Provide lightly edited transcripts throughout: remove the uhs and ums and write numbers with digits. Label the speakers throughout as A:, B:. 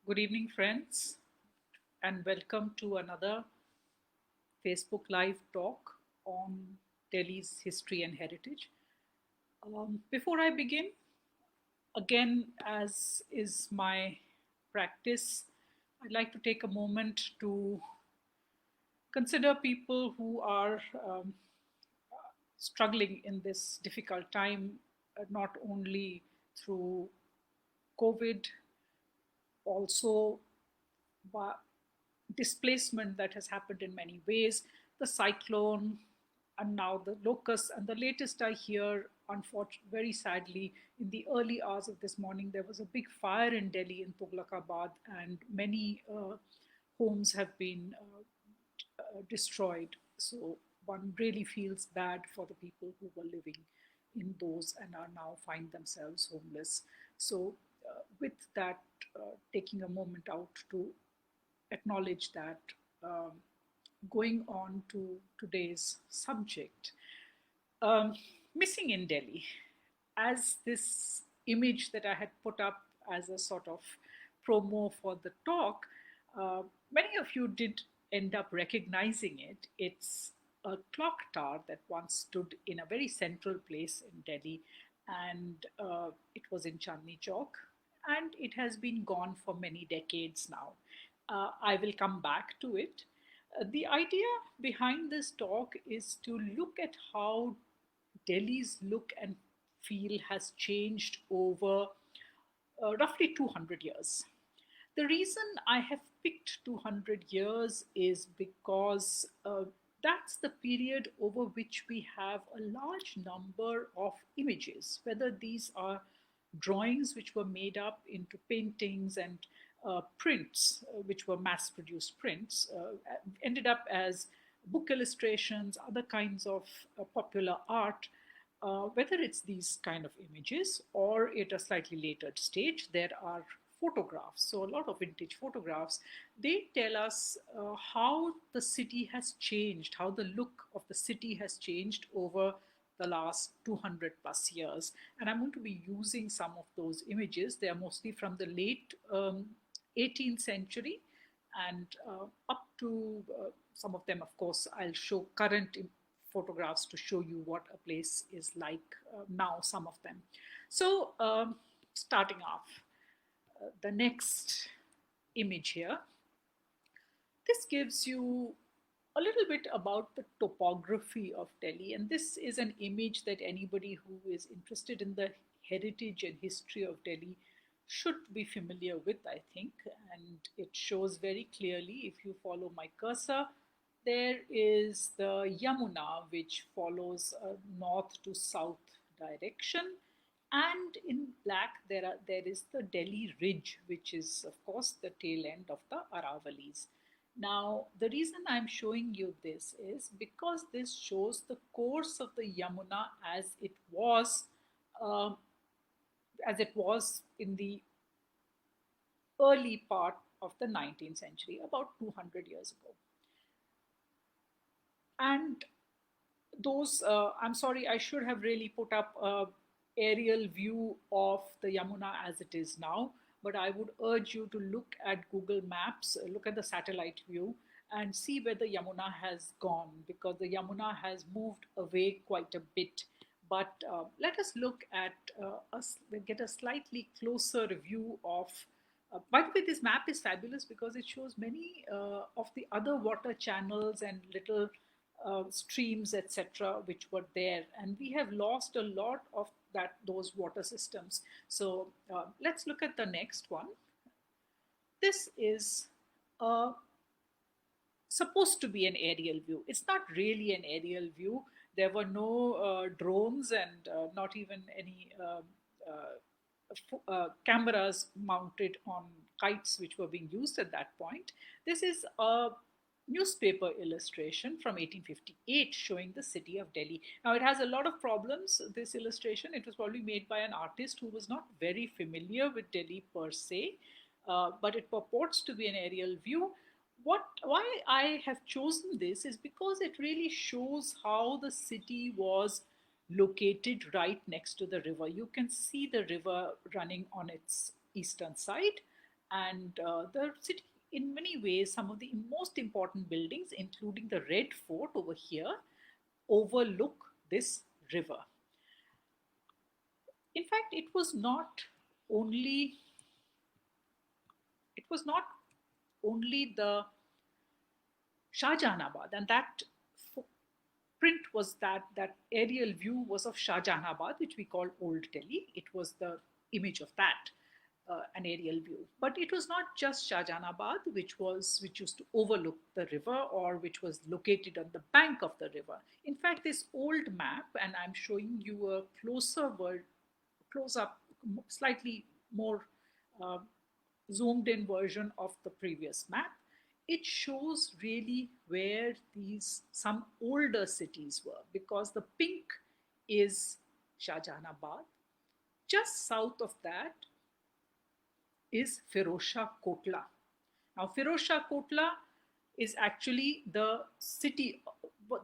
A: Good evening, friends, and welcome to another Facebook Live talk on Delhi's history and heritage. Before I begin, again, as is my practice, I'd like to take a moment to consider people who are struggling in this difficult time, not only through COVID, also displacement that has happened in many ways, the cyclone, and now the locusts. And the latest I hear, unfortunately, very sadly, in the early hours of this morning, there was a big fire in Delhi in Tughlaqabad, and many homes have been destroyed. So one really feels bad for the people who were living in those and are now find themselves homeless. So, with that, taking a moment out to acknowledge that, um, going on to today's subject, um, missing in Delhi, as this image that I had put up as a sort of promo for the talk, many of you did end up recognizing it. It's a clock tower that once stood in a very central place in Delhi, and it was in Chandni Chowk, and it has been gone for many decades now. I will come back to it. The idea behind this talk is to look at how Delhi's look and feel has changed over roughly 200 years. The reason I have picked 200 years is because that's the period over which we have a large number of images, whether these are drawings which were made up into paintings and prints, which were mass produced prints, ended up as book illustrations, other kinds of popular art. Whether it's these kind of images or at a slightly later stage, there are photographs. So, a lot of vintage photographs, they tell us how the city has changed, how the look of the city has changed over the last 200 plus years. And I'm going to be using some of those images. They are mostly from the late 18th century and up to some of them, of course, I'll show current photographs to show you what a place is like now, some of them. So, starting off, the next image here, this gives you a little bit about the topography of Delhi. And this is an image that anybody who is interested in the heritage and history of Delhi should be familiar with, I think. And it shows very clearly, if you follow my cursor, there is the Yamuna, which follows a north to south direction. And in black, there is the Delhi Ridge, which is, of course, the tail end of the Aravalis. Now, the reason I'm showing you this is because this shows the course of the Yamuna uh, as it was in the early part of the 19th century, about 200 years ago. And those, I'm sorry, I should have really put up a aerial view of the Yamuna as it is now, but I would urge you to look at Google Maps, look at the satellite view, and see where the Yamuna has gone, because the Yamuna has moved away quite a bit. But let us look at get a slightly closer view of. By the way, this map is fabulous because it shows many of the other water channels and little streams, etc., which were there, and we have lost a lot of those water systems. So let's look at the next one. This is supposed to be an aerial view. It's not really an aerial view. There were no drones and not even any cameras mounted on kites which were being used at that point. This is a newspaper illustration from 1858 showing the city of Delhi. Now, it has a lot of problems, this illustration. It was probably made by an artist who was not very familiar with Delhi per se, but it purports to be an aerial view. Why I have chosen this is because it really shows how the city was located right next to the river. You can see the river running on its eastern side, And the city, in many ways, some of the most important buildings, including the Red Fort over here, overlook this river. In fact, only it was not only the Shahjahanabad, and that print was that aerial view was of Shahjahanabad, which we call Old Delhi. It was the image of that, an aerial view. But it was not just Shahjahanabad, which used to overlook the river or which was located on the bank of the river. In fact, this old map, and I'm showing you a close up, slightly more uh, zoomed in version of the previous map. It shows really where these some older cities were, because the pink is Shahjahanabad. Just south of that is Firozshah Kotla. Now, Firozshah Kotla is actually the city,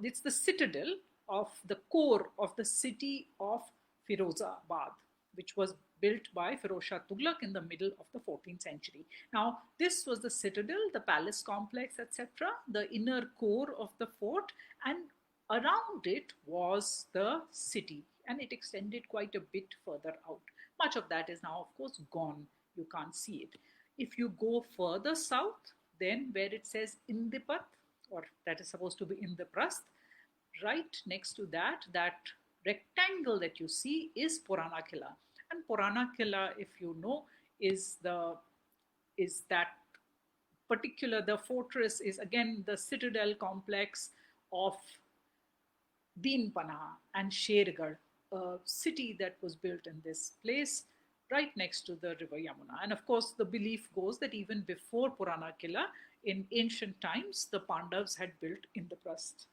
A: it's the citadel of the core of the city of Firozabad, which was built by Firoz Shah Tughlaq in the middle of the 14th century. Now, this was the citadel, the palace complex, etc., the inner core of the fort, and around it was the city, and it extended quite a bit further out. Much of that is now, of course, gone. You can't see it. If you go further south, then where it says Indipat, or that is supposed to be Indraprasth, right next to that, that rectangle that you see is Purana Killa. And Purana Killa, if you know, is that particular, the fortress is again the citadel complex of Deen Panah and Shergarh, a city that was built in this place right next to the river Yamuna. And of course, the belief goes that even before Purana Killa, in ancient times, the Pandavas had built Indraprasth,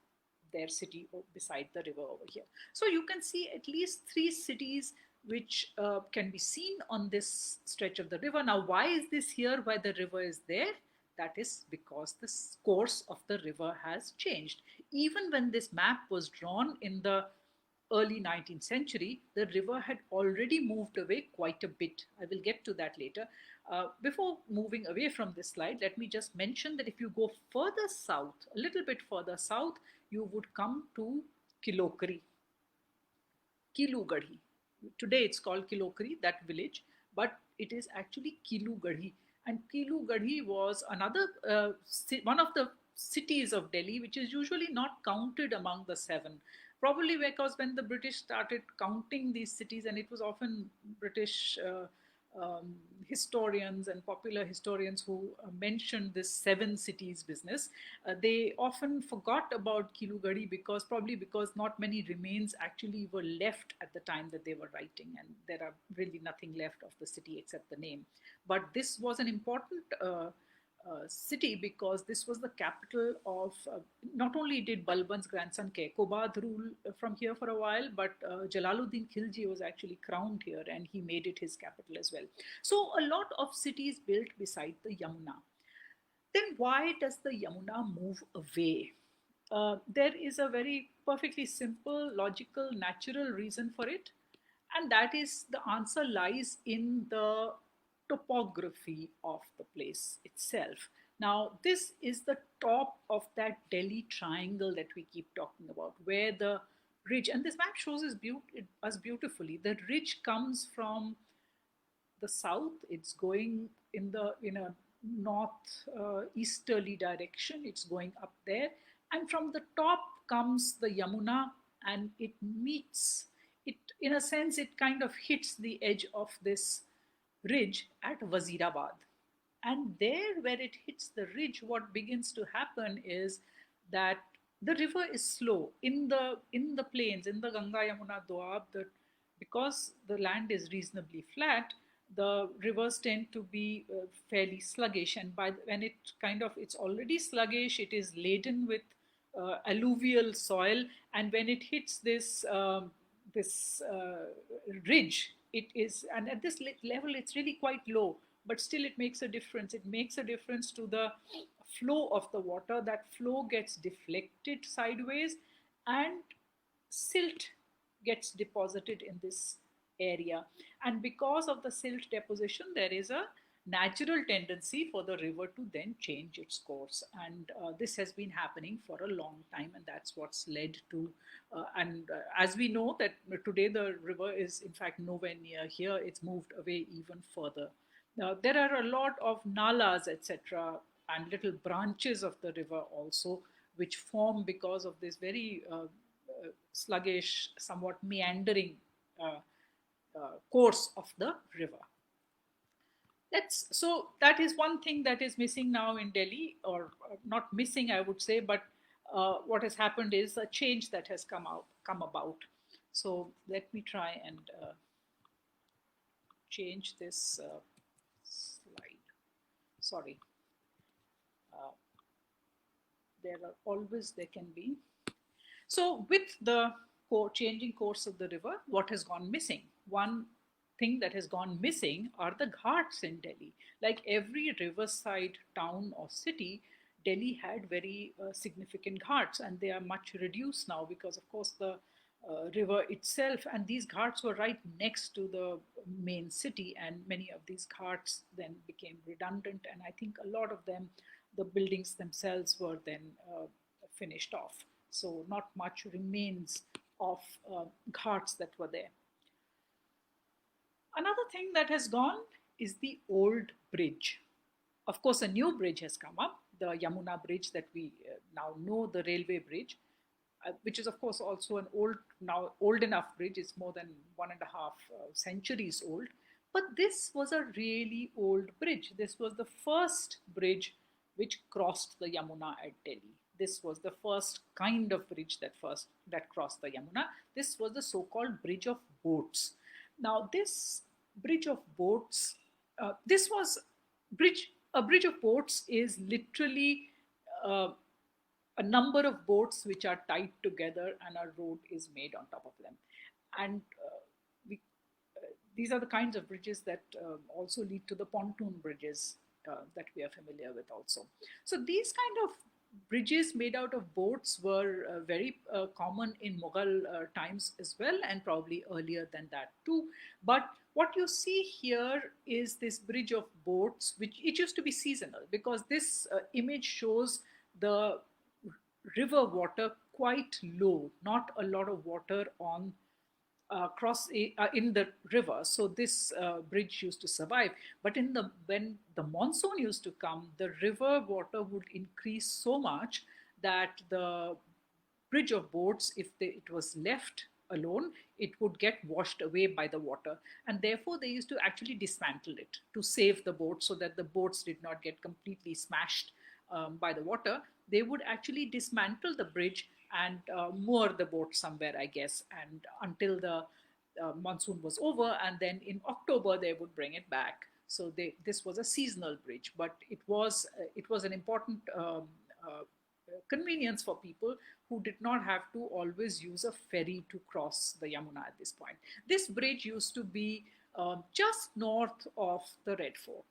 A: their city beside the river over here. So you can see at least three cities which can be seen on this stretch of the river. Now, why is this here? Why the river is there? That is because the course of the river has changed. Even when this map was drawn in the early 19th century, the river had already moved away quite a bit. I will get to that later. Before moving away from this slide, let me just mention that if you go further south, a little bit further south, you would come to Kilokari, Kilugarhi. Today it's called Kilokari, that village, but it is actually Kilugarhi. And Kilugarhi was another one of the cities of Delhi, which is usually not counted among the seven. Probably because when the British started counting these cities, and it was often British historians and popular historians who mentioned this seven cities business, they often forgot about Kilugadi, because probably because not many remains actually were left at the time that they were writing, and there are really nothing left of the city except the name. But this was an important city, because this was the capital of, not only did Balban's grandson Kekobad rule from here for a while, but Jalaluddin Khilji was actually crowned here, and he made it his capital as well. So a lot of cities built beside the Yamuna. Then why does the Yamuna move away? There is a very perfectly simple, logical, natural reason for it, and that is, the answer lies in the topography of the place itself. Now, this is the top of that Delhi triangle that we keep talking about, where the ridge, and this map shows us beautifully. The ridge comes from the south. It's going in a north easterly direction. It's going up there, and from the top comes the Yamuna, and it meets it. In a sense, it kind of hits the edge of this ridge at Wazirabad. And there, where it hits the ridge, what begins to happen is that the river is slow in the plains, in the Ganga Yamuna Doab. Because the land is reasonably flat, the rivers tend to be fairly sluggish, and when it's already sluggish, it is laden with alluvial soil, and when it hits this ridge, it is, and at this level it's really quite low, but still it makes a difference. It makes a difference to the flow of the water. That flow gets deflected sideways, and silt gets deposited in this area, and because of the silt deposition, there is a natural tendency for the river to then change its course. And this has been happening for a long time, and that's what's led to, and as we know that today the river is in fact nowhere near here, it's moved away even further. Now, there are a lot of nalas, etc., and little branches of the river also, which form because of this very sluggish, somewhat meandering uh, course of the river. So that is one thing that is missing now in Delhi, or not missing, I would say, but what has happened is a change that has come about. So let me try and change this slide. Sorry, uh, there can be. So with the changing course of the river, what has gone missing? One thing that has gone missing are the ghats in Delhi. Like every riverside town or city, Delhi had very significant ghats, and they are much reduced now because, of course, the river itself, and these ghats were right next to the main city, and many of these ghats then became redundant, and I think a lot of them, the buildings themselves were then finished off. So not much remains of ghats that were there. Another thing that has gone is the old bridge. Of course, a new bridge has come up, the Yamuna bridge that we now know, the railway bridge, which is of course also an old enough bridge. It's more than 1.5 centuries old. But this was a really old bridge. This was the first bridge which crossed the Yamuna at Delhi. This was the first kind of bridge that crossed the Yamuna. This was the so-called bridge of boats. Now, this bridge of boats, this was bridge. A bridge of boats is literally uh, a number of boats which are tied together, and a road is made on top of them. And we, these are the kinds of bridges that also lead to the pontoon bridges that we are familiar with also. So these kind of bridges made out of boats were very common in Mughal times as well, and probably earlier than that too. But what you see here is this bridge of boats, which it used to be seasonal, because this image shows the river water quite low, not a lot of water on in the river. So this bridge used to survive. But when the monsoon used to come, the river water would increase so much that the bridge of boats, if it was left alone, it would get washed away by the water. And therefore, they used to actually dismantle it to save the boats, so that the boats did not get completely smashed by the water. They would actually dismantle the bridge and moor the boat somewhere, I guess, and until the monsoon was over, and then in October they would bring it back. So this was a seasonal bridge, but it was an important convenience for people who did not have to always use a ferry to cross the Yamuna at this point. This bridge used to be just north of the Red Fort,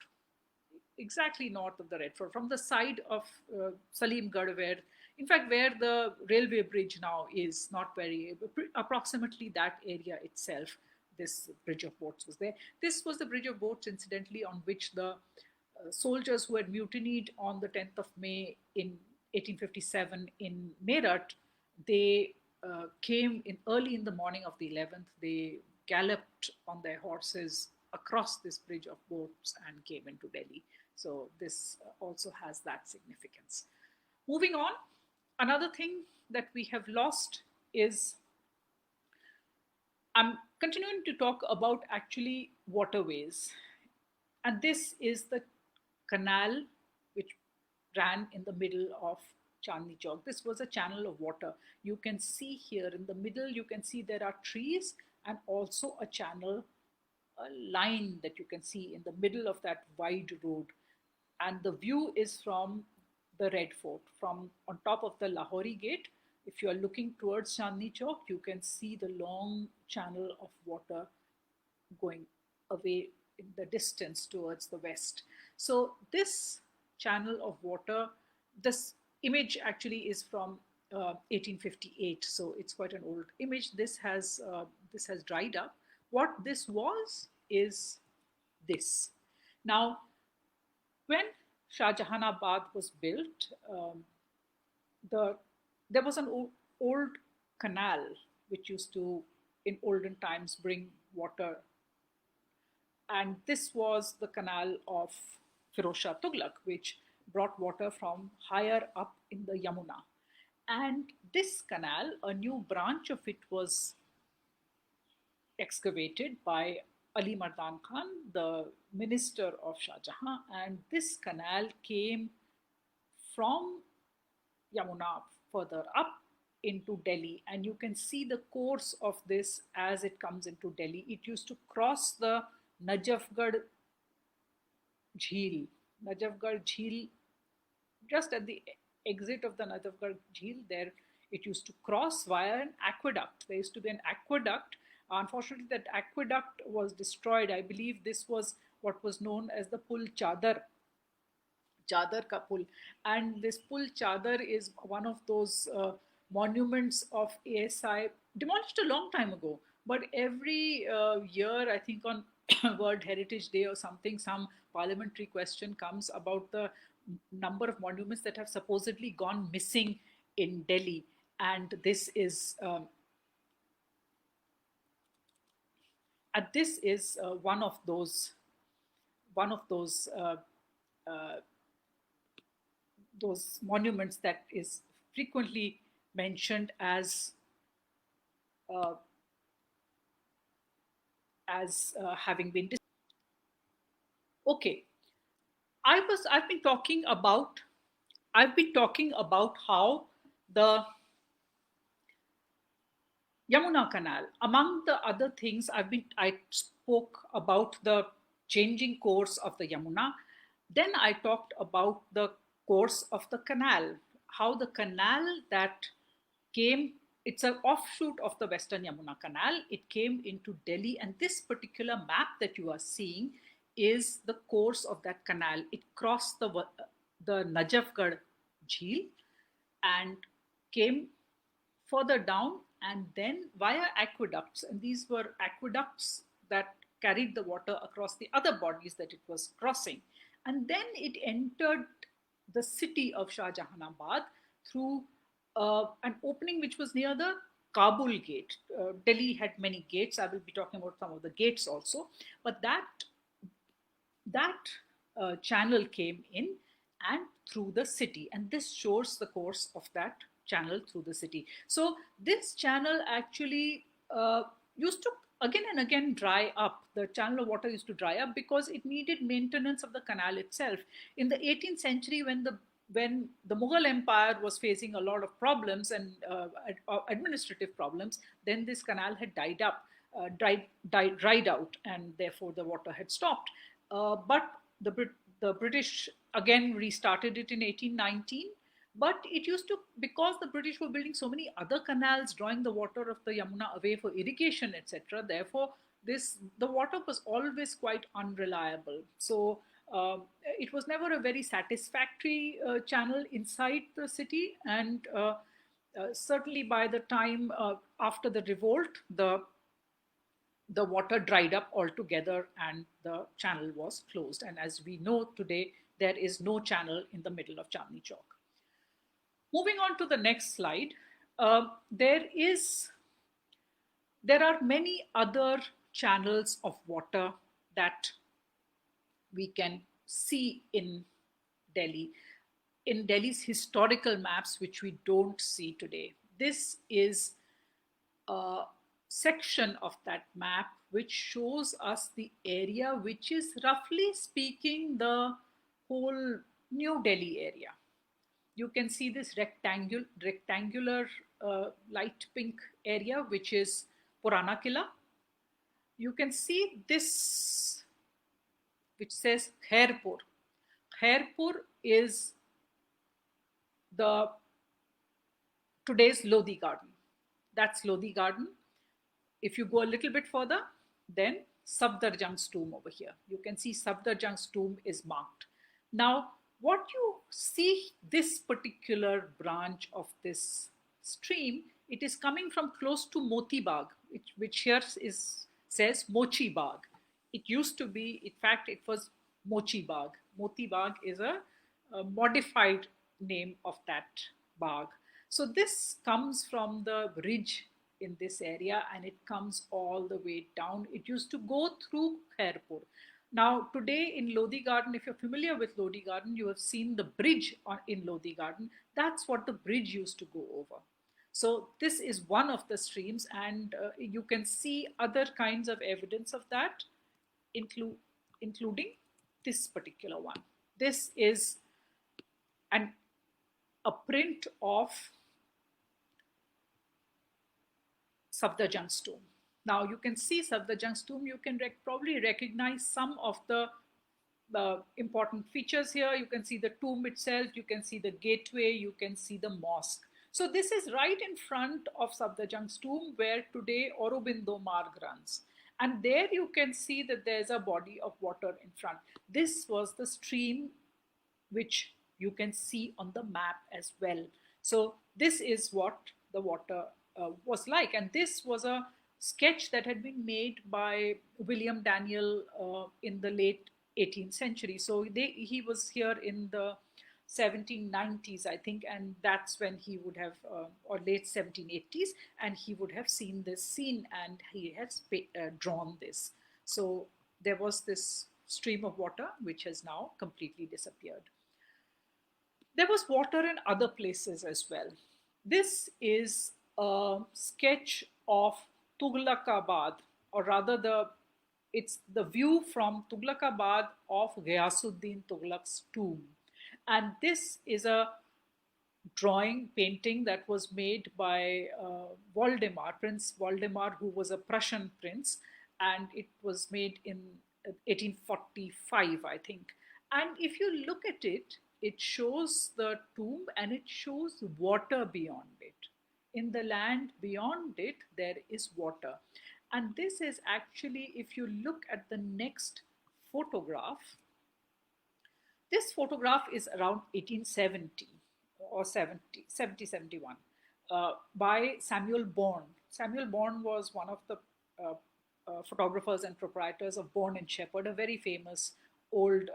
A: exactly north of the Red Fort, from the side of Salimgarh, where the railway bridge now is, not very, approximately that area itself, this bridge of boats was there. This was the bridge of boats, incidentally, on which the soldiers who had mutinied on the 10th of May in 1857 in Meerut, they came in early in the morning of the 11th. They galloped on their horses across this bridge of boats and came into Delhi. So this also has that significance. Moving on, another thing that we have lost is, I'm continuing to talk about actually waterways. And this is the canal which ran in the middle of Chandni Chowk. This was a channel of water. You can see here in the middle, you can see there are trees and also a channel, a line that you can see in the middle of that wide road. And the view is from the Red Fort, from on top of the Lahori Gate. If you are looking towards Chandni Chowk, you can see the long channel of water going away in the distance towards the west. So this channel of water, this image actually is from 1858, so it's quite an old image. This has dried up. What this was is this. Now, When Shah Jahanabad was built, the there was an old canal which used to, in olden times, bring water, and this was the canal of Firoz Shah Tughlaq, which brought water from higher up in the Yamuna. And this canal, a new branch of it was excavated by Ali Mardan Khan, the minister of Shah Jahan, and this canal came from Yamuna further up into Delhi, and you can see the course of this as it comes into Delhi. It used to cross the Najafgarh Jheel. Najafgarh Jheel, just at the exit of the Najafgarh Jheel, there it used to cross via an aqueduct. There used to be an aqueduct. Unfortunately, that aqueduct was destroyed. I believe this was what was known as the Pul Chadar, Chadar ka Pul. And this Pul Chadar is one of those monuments of ASI, demolished a long time ago. But every year, I think on World Heritage Day or something, some parliamentary question comes about the number of monuments that have supposedly gone missing in Delhi. And this is one of those monuments that is frequently mentioned as having been. Okay, I've been talking about how the Yamuna Canal, among the other things, I spoke about the changing course of the Yamuna. Then I talked about the course of the canal, how the canal that came, it's an offshoot of the Western Yamuna Canal. It came into Delhi, and this particular map that you are seeing is the course of that canal. It crossed the Najafgarh Jheel and came further down, and then via aqueducts, and these were aqueducts that carried the water across the other bodies that it was crossing. And then it entered the city of Shah Jahanabad through an opening which was near the Kabul gate. Delhi had many gates. I will be talking about some of the gates also. But that channel came in and through the city. And this shows the course of that channel through the city. So this channel actually used to again and again dry up. The channel of water used to dry up because it needed maintenance of the canal itself. In the 18th century, when the Mughal Empire was facing a lot of problems and administrative problems, then this canal had dried out, and therefore the water had stopped. But the British again restarted it in 1819. But it used to, because the British were building so many other canals, drawing the water of the Yamuna away for irrigation, etc. Therefore, the water was always quite unreliable. So it was never a very satisfactory channel inside the city, and certainly by the time after the revolt, the water dried up altogether and the channel was closed. And as we know today, there is no channel in the middle of Chandni Chowk. Moving on to the next slide, there are many other channels of water that we can see in Delhi, in Delhi's historical maps, which we don't see today. This is a section of that map which shows us the area which is, roughly speaking, the whole New Delhi area. You can see this rectangular light pink area, which is Purana Killa. You can see this, which says Khairpur. Khairpur is today's Lodi Garden. That's Lodi Garden. If you go a little bit further, then Safdarjung's tomb over here. You can see Safdarjung's tomb is marked. Now, what you see, this particular branch of this stream, it is coming from close to Moti Bagh, which here says Mochi Bagh. It used to be, in fact, it was Mochi Bagh. Moti Bagh is a modified name of that bagh. So this comes from the ridge in this area and it comes all the way down. It used to go through Khairpur. Now, today in Lodi Garden, if you're familiar with Lodi Garden, you have seen the bridge in Lodi Garden. That's what the bridge used to go over. So, this is one of the streams, and you can see other kinds of evidence of that, include, including this particular one. This is an, a print of Safdarjung's tomb. Now you can see Safdarjung's tomb. You can probably recognize some of the important features here. You can see the tomb itself. You can see the gateway. You can see the mosque. So this is right in front of Safdarjung's tomb, where today Aurobindo Marg runs. And there you can see that there's a body of water in front. This was the stream which you can see on the map as well. So this is what the water was like. And this was a sketch that had been made by William Daniel in the late 18th century. So he was here in the 1790s, I think, and that's when he would have, or late 1780s, and he would have seen this scene and he has drawn this. So there was this stream of water which has now completely disappeared. There was water in other places as well. This is a sketch of Tughlaqabad, or rather it's the view from Tughlaqabad of Ghiyasuddin Tughlaq's tomb. And this is a drawing, painting that was made by Waldemar, Prince Waldemar, who was a Prussian prince, and it was made in 1845, I think. And if you look at it, it shows the tomb and it shows water beyond it. In the land beyond it, there is water. And this is actually, if you look at the next photograph, this photograph is around 1870 or 71 by Samuel Bourne. Samuel Bourne was one of the photographers and proprietors of Bourne and Shepherd, a very famous old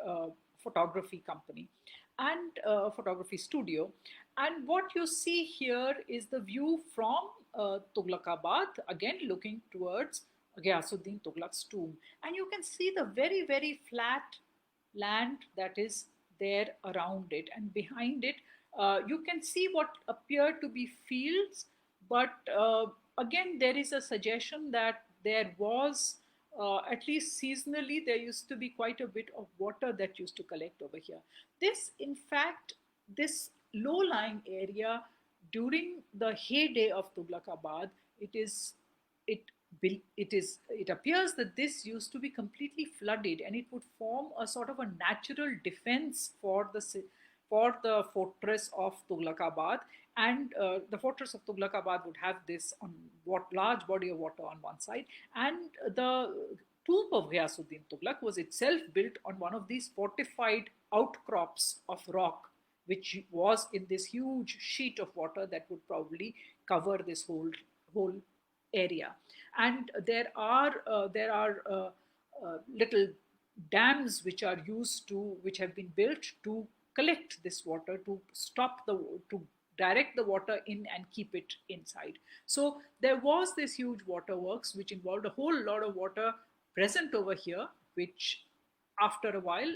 A: photography company and photography studio. And what you see here is the view from Tughlaqabad, again looking towards Ghiyasuddin Tughlaq's tomb. And you can see the very, very flat land that is there around it, and behind it you can see what appear to be fields, but again there is a suggestion that there was at least seasonally there used to be quite a bit of water that used to collect over here. This, in fact, this low-lying area during the heyday of Tughlaqabad, it appears that this used to be completely flooded, and it would form a sort of a natural defense for the fortress of Tughlaqabad. And the fortress of Tughlaqabad would have this large body of water on one side, and the tomb of Ghiyasuddin Tughlaq was itself built on one of these fortified outcrops of rock, which was in this huge sheet of water that would probably cover this whole area. And there are little dams which have been built to collect this water, to direct the water in and keep it inside. So there was this huge waterworks which involved a whole lot of water present over here, which after a while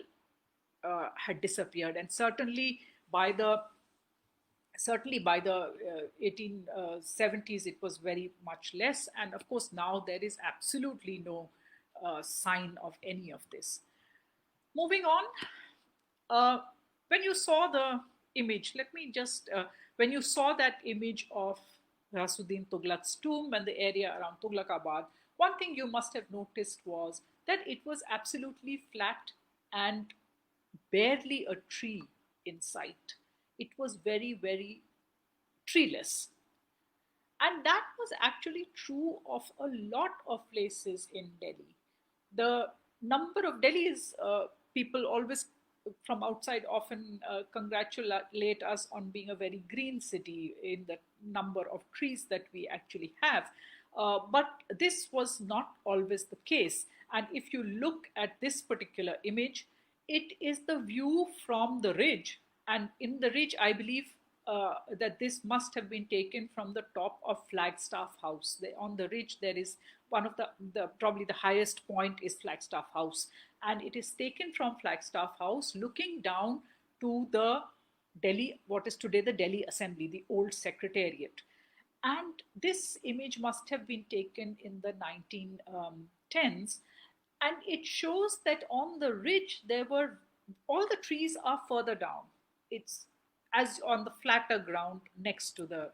A: had disappeared, and certainly by the 1870s it was very much less, and of course now there is absolutely no sign of any of this. Moving on, when you saw the image, when you saw that image of Ghiyasuddin Tughlaq's tomb and the area around Tughlaqabad, one thing you must have noticed was that it was absolutely flat and barely a tree in sight. It was very, very treeless. And that was actually true of a lot of places in Delhi. The number of Delhi's people always from outside often congratulate us on being a very green city in the number of trees that we actually have. But this was not always the case. And if you look at this particular image, it is the view from the ridge. And in the ridge, I believe that this must have been taken from the top of Flagstaff House. On the ridge, there is one of the probably the highest point is Flagstaff House, and it is taken from Flagstaff House, looking down to the Delhi, what is today the Delhi Assembly, the old Secretariat. And this image must have been taken in the 1910s. And it shows that on the ridge, there were all the trees are further down. It's as on the flatter ground next to the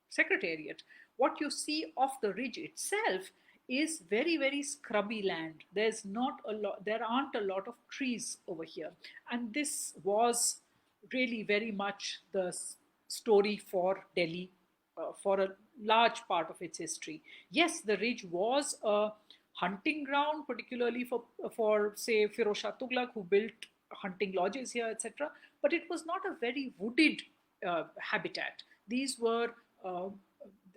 A: secretariat. What you see off the ridge itself is very, very scrubby land. There's not a lot, there aren't a lot of trees over here. And this was really very much the story for Delhi for a large part of its history. Yes, the ridge was a hunting ground, particularly for say Firoz Shah Tughlaq, who built hunting lodges here, etc. But it was not a very wooded habitat. These were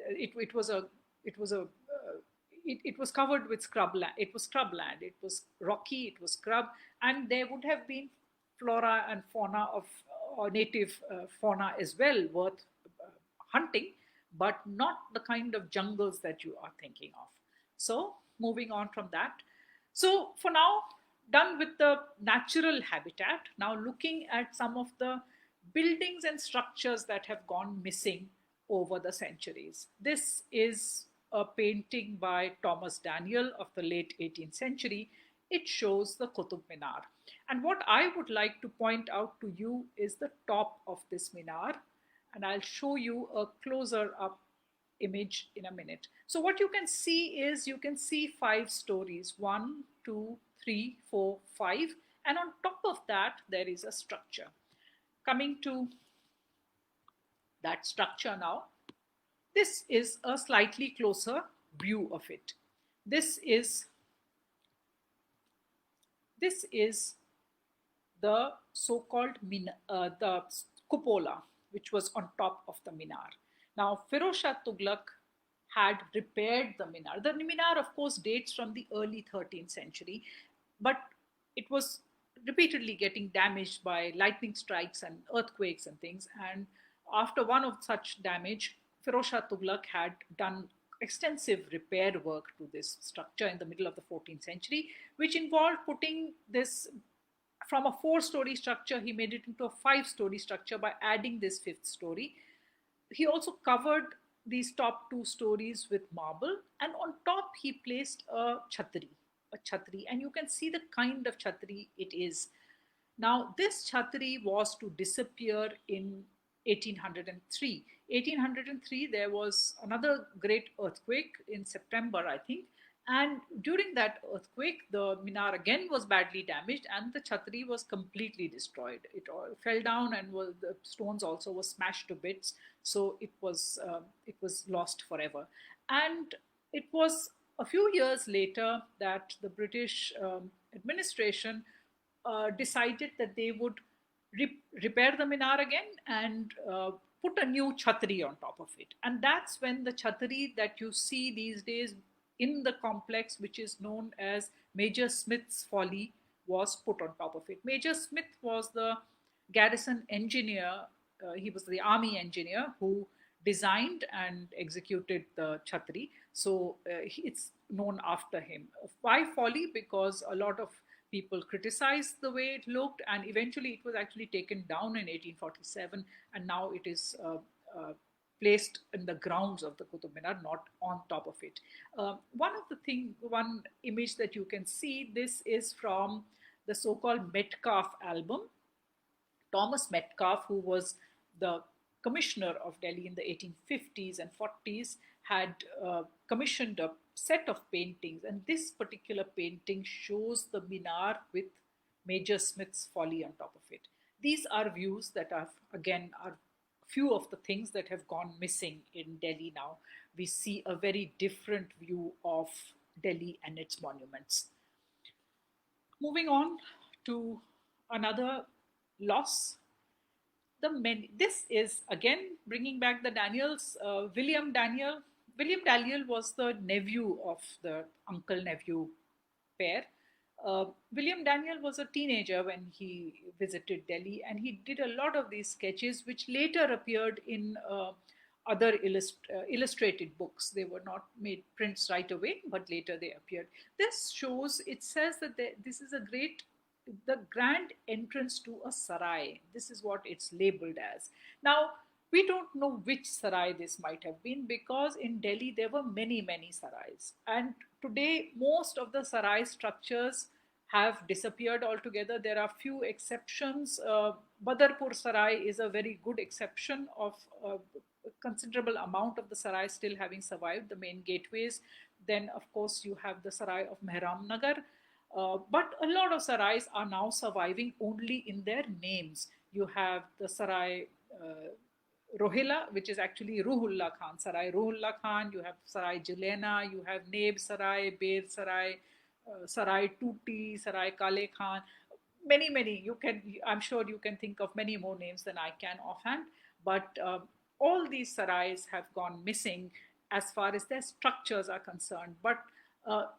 A: it was a it was a it was covered with scrub land. It was scrub land. It was rocky. It was scrub, and there would have been flora and fauna of native fauna as well worth hunting, but not the kind of jungles that you are thinking of. So, moving on from that. So, for now, done with the natural habitat, now looking at some of the buildings and structures that have gone missing over the centuries. This is a painting by Thomas Daniel of the late 18th century. It shows the Qutub Minar. And what I would like to point out to you is the top of this Minar. And I'll show you a closer up image in a minute. So what you can see is you can see 5 stories, 1, 2, 3, 4, 5. And on top of that, there is a structure. Coming to that structure now, this is a slightly closer view of it. This is the so-called the cupola, which was on top of the minar. Now, Firoz Shah Tughlaq had repaired the minar. The minar, of course, dates from the early 13th century, but it was repeatedly getting damaged by lightning strikes and earthquakes and things. And after one of such damage, Firoz Shah Tughlaq had done extensive repair work to this structure in the middle of the 14th century, which involved putting this from a 4-story structure, he made it into a 5-story structure by adding this 5th story. He also covered these top 2 stories with marble, and on top he placed a chhatri, and you can see the kind of chhatri it is. Now, this chhatri was to disappear in 1803. 1803, there was another great earthquake in September, I think. And during that earthquake, the minar again was badly damaged and the chhatri was completely destroyed. It all fell down and the stones also were smashed to bits. So it was lost forever. And it was a few years later that the British administration decided that they would repair the minar again and put a new chhatri on top of it. And that's when the chhatri that you see these days in the complex, which is known as Major Smith's Folly, was put on top of it. Major Smith was the garrison engineer. He was the army engineer who designed and executed the chhatri. So it's known after him. Why Folly? Because a lot of people criticized the way it looked, and eventually it was actually taken down in 1847, and now it is placed in the grounds of the Qutub Minar, not on top of it. One image that you can see, this is from the so-called Metcalfe album. Thomas Metcalfe, who was the commissioner of Delhi in the 1850s and 40s, had commissioned a set of paintings, and this particular painting shows the minar with Major Smith's Folly on top of it. These are views that are few of the things that have gone missing in Delhi now. We see a very different view of Delhi and its monuments. Moving on to another loss. This is again bringing back the Daniels. William Daniel was the nephew of the uncle-nephew pair. William Daniel was a teenager when he visited Delhi, and he did a lot of these sketches, which later appeared in other illustrated books. They were not made prints right away, but later they appeared. This shows, it says that this is a great, the grand entrance to a sarai. This is what it's labeled as. Now, we don't know which sarai this might have been, because in Delhi there were many, many sarais. And today, most of the sarai structures have disappeared altogether. There are few exceptions. Badarpur Sarai is a very good exception of a considerable amount of the sarai still having survived, the main gateways. Then, of course, you have the Sarai of Mehram Nagar. But a lot of sarais are now surviving only in their names. You have the Sarai Rohila, which is actually Ruhullah Khan, Sarai Ruhullah Khan. You have Sarai Julena, you have Neb Sarai, Ber Sarai, Sarai Tuti, Sarai Kale Khan. Many, many. I'm sure you can think of many more names than I can offhand. But all these sarais have gone missing as far as their structures are concerned. But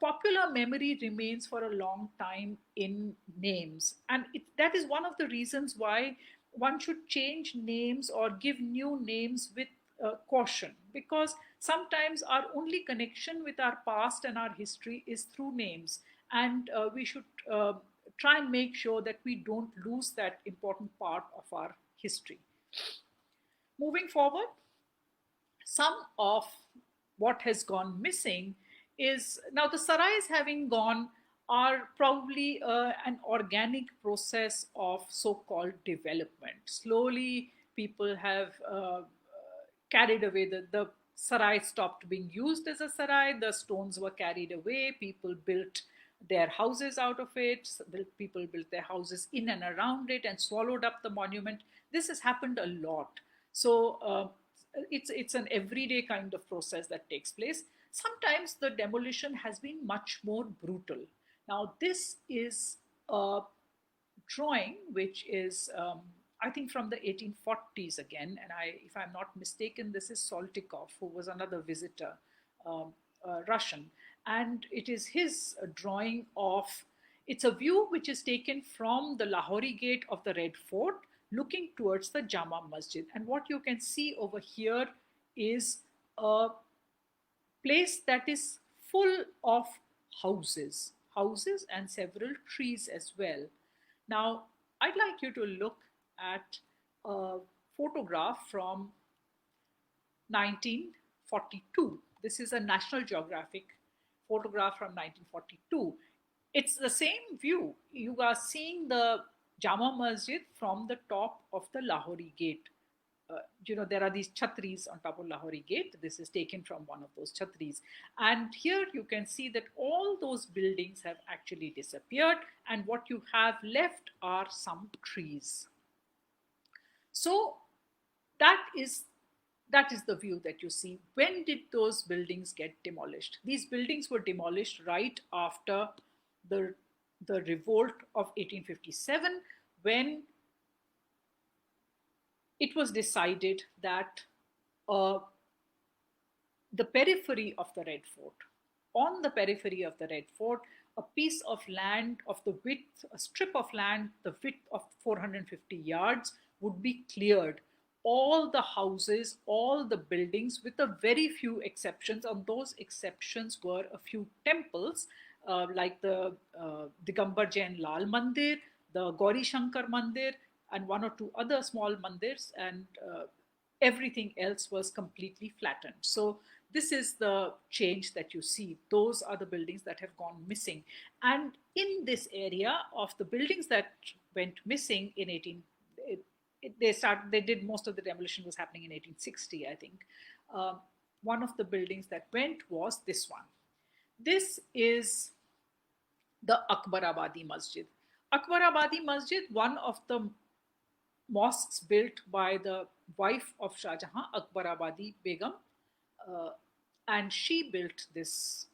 A: popular memory remains for a long time in names. And that is one of the reasons why one should change names or give new names with caution, because sometimes our only connection with our past and our history is through names, and we should try and make sure that we don't lose that important part of our history. Moving forward, some of what has gone missing is, now the sarais having gone are probably an organic process of so-called development. Slowly people have carried away, the sarai stopped being used as a sarai, the stones were carried away, people built their houses out of it, people built their houses in and around it and swallowed up the monument. This has happened a lot. So it's an everyday kind of process that takes place. Sometimes the demolition has been much more brutal. Now, this is a drawing which is, I think, from the 1840s again, and if I'm not mistaken, this is Saltykov, who was another visitor, Russian, and it is his drawing of. It's a view which is taken from the Lahori gate of the Red Fort, looking towards the Jama Masjid, and what you can see over here is a place that is full of houses and several trees as well. Now, I'd like you to look at a photograph from 1942. This is a National Geographic photograph from 1942. It's the same view. You are seeing the Jama Masjid from the top of the Lahori gate. There are these chhatris on top of Lahori gate. This is taken from one of those chhatris. And here you can see that all those buildings have actually disappeared, and what you have left are some trees. So that is the view that you see. When did those buildings get demolished? These buildings were demolished right after the revolt of 1857, when it was decided that the periphery of the Red Fort, on the periphery of the Red Fort, a piece of land of the width, a strip of land, the width of 450 yards would be cleared. All the houses, all the buildings, with a very few exceptions. And those exceptions were a few temples, like the Digambar Jain Lal Mandir, the Gauri Shankar Mandir, and one or two other small mandirs, and everything else was completely flattened. So this is the change that you see. Those are the buildings that have gone missing. And in this area of the buildings that went missing in they did most of the demolition was happening in 1860, I think. One of the buildings that went was this one. This is the Akbarabadi Masjid. Akbarabadi Masjid, one of the mosques built by the wife of Shah Jahan, Akbarabadi Begum, and she built this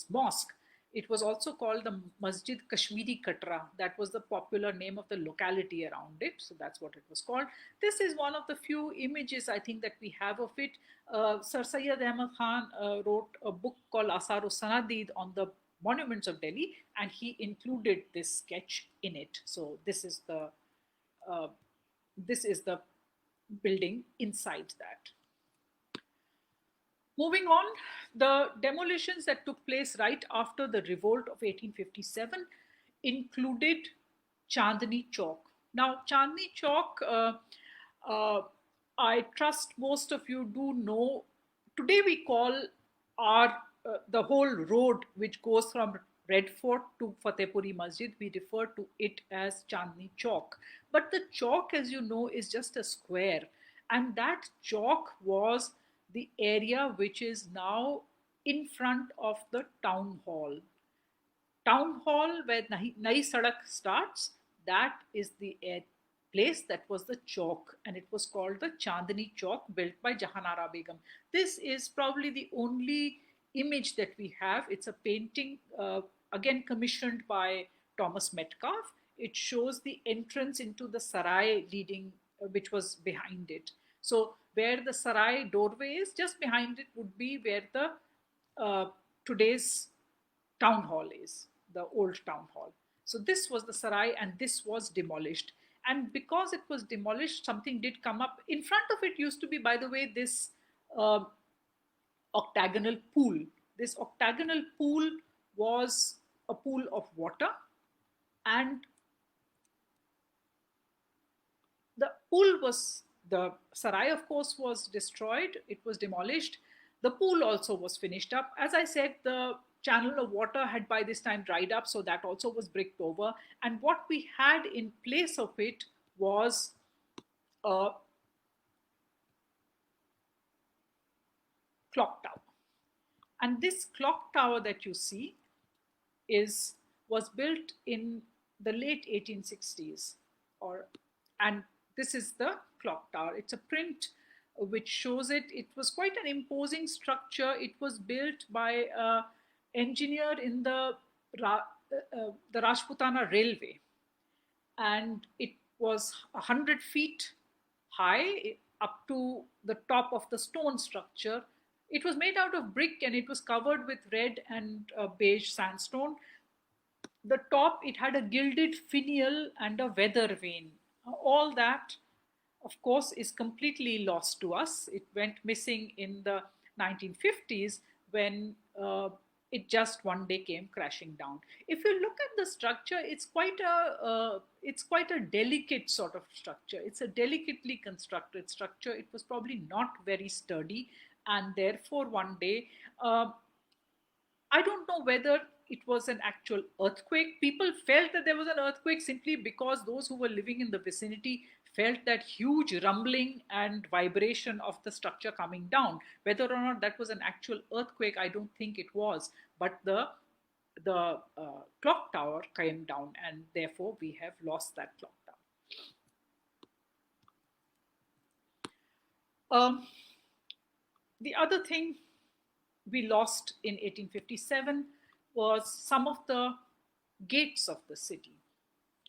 A: mosque. It was also called the Masjid Kashmiri Katra. That was the popular name of the locality around it. So that's what it was called. This is one of the few images, I think, that we have of it. Sir Syed Ahmad Khan wrote a book called Asar-u-Sanadid on the monuments of Delhi, and he included this sketch in it. So uh, this is the building inside that. Moving on, the demolitions that took place right after the revolt of 1857 included Chandni Chowk. Now, Chandni Chowk, uh, I trust most of you do know. Today we call our the whole road which goes from Red Fort to Fatehpuri Masjid, we refer to it as Chandni Chowk. But the chowk, as you know, is just a square, and that chowk was the area which is now in front of the town hall. Town hall where Nai Sadak starts, that is the place that was the chowk, and it was called the Chandni Chowk, built by Jahanara Begum. This is probably the only image that we have. It's a painting, again commissioned by Thomas Metcalfe. It shows the entrance into the sarai leading, which was behind it. So where the sarai doorway is, just behind it would be where the today's town hall is, the old town hall. So this was the sarai, and this was demolished. And because it was demolished, something did come up. In front of it used to be, by the way, this uh, octagonal pool. This octagonal pool was a pool of water, and the pool was, the sarai, of course, was destroyed, it was demolished. The pool also was finished up. As I said, the channel of water had by this time dried up, so that also was bricked over. And what we had in place of it was a clock tower. And this clock tower that you see is was built in the late 1860s, or and this is the clock tower. It's a print which shows it. It was quite an imposing structure. It was built by an engineer in the Rajputana Railway, and it was 100 feet high up to the top of the stone structure. It was made out of brick, and it was covered with red and beige sandstone. The top, it had a gilded finial and a weather vane. All that, of course, is completely lost to us. It went missing in the 1950s when it just one day came crashing down. If you look at the structure, it's quite a delicate sort of structure. It's a delicately constructed structure. It was probably not very sturdy, and therefore one day, I don't know whether it was an actual earthquake. People felt that there was an earthquake simply because those who were living in the vicinity felt that huge rumbling and vibration of the structure coming down. Whether or not that was an actual earthquake, I don't think it was. But the clock tower came down, and therefore we have lost that clock tower. The other thing we lost in 1857 was some of the gates of the city.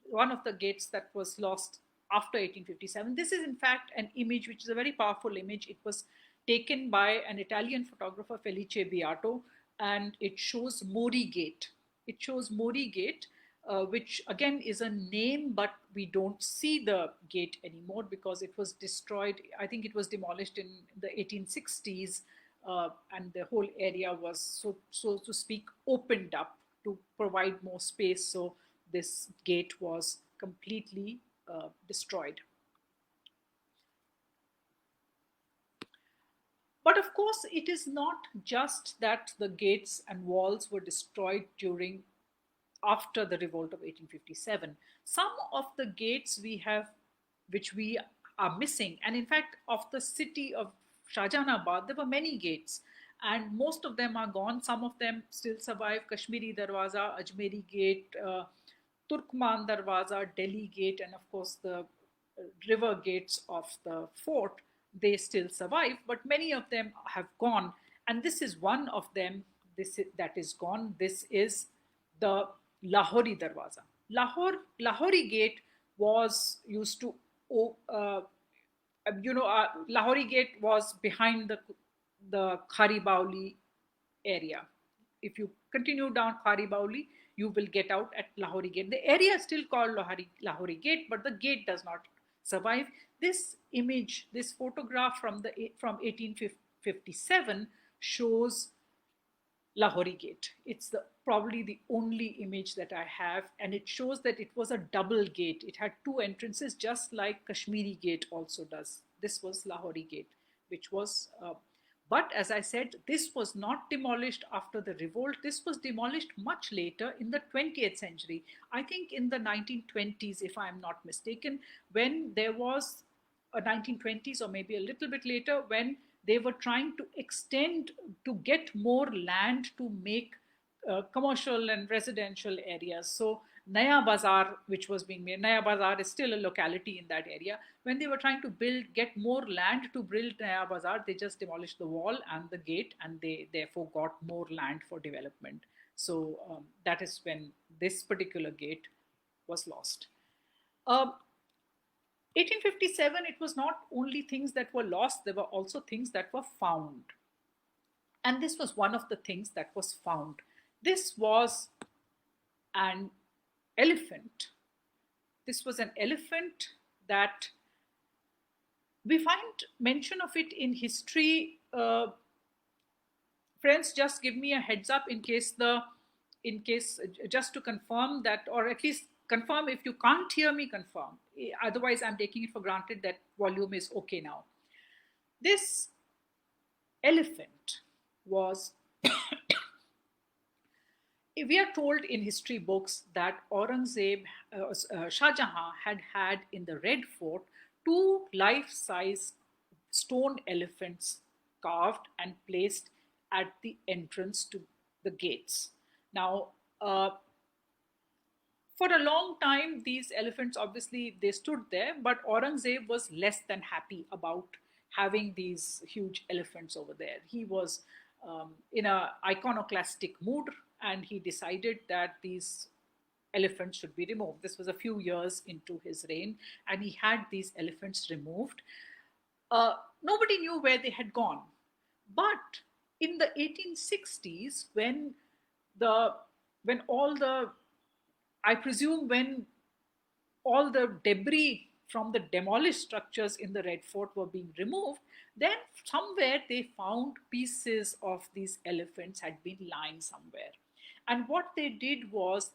A: One of the gates that was lost after 1857. This is, in fact, an image which is a very powerful image. It was taken by an Italian photographer, Felice Beato, and it shows Mori Gate. It shows Mori Gate, which again is a name, but we don't see the gate anymore because it was destroyed. I think it was demolished in the 1860s, and the whole area was, so to speak, opened up to provide more space. So this gate was completely destroyed. But of course, it is not just that the gates and walls were destroyed during after the revolt of 1857. Some of the gates we have, which we are missing, and in fact, of the city of Shahjahanabad, there were many gates, and most of them are gone. Some of them still survive: Kashmiri Darwaza, Ajmeri Gate, Turkman Darwaza, Delhi Gate, and of course the river gates of the fort. They still survive, but many of them have gone. And this is one of them. That is gone. This is the Lahori Darwaza. Lahori Gate was used to, Lahori Gate was behind the Khari Bauli area. if you continue down Khari Bauli, you will get out at Lahori Gate. The area is still called Lahori Gate, but the gate does not survive. This image, this photograph from 1857 shows Lahori Gate. It's probably the only image that I have, and it shows that it was a double gate. It had two entrances, just like Kashmiri Gate also does. This was Lahori Gate, which was. But as I said, this was not demolished after the revolt. This was demolished much later in the 20th century. I think in the 1920s, if I am not mistaken, when there was a 1920s or maybe a little bit later, when they were trying to extend to get more land to make commercial and residential areas. So Naya Bazar, which was being made, Naya Bazar is still a locality in that area. When they were trying to get more land to build Naya Bazar, they just demolished the wall and the gate, and they therefore got more land for development. So that is when this particular gate was lost. Um, 1857, it was not only things that were lost, there were also things that were found. And this was one of the things that was found. This was an elephant. This was an elephant that we find mention of it in history. Friends, just give me a heads up in case just to confirm that, or at least confirm if you can't hear me, confirm. Otherwise, I'm taking it for granted that volume is okay now. This elephant was, we are told in history books that Aurangzeb, Shah Jahan had in the Red Fort two life-size stone elephants carved and placed at the entrance to the gates. Now, for a long time, these elephants, obviously, they stood there, but Aurangzeb was less than happy about having these huge elephants over there. He was in an iconoclastic mood, and he decided that these elephants should be removed. This was a few years into his reign, and he had these elephants removed. Nobody knew where they had gone. But in the 1860s, when all the, I presume, when all the debris from the demolished structures in the Red Fort were being removed, then somewhere they found pieces of these elephants had been lying somewhere. And what they did was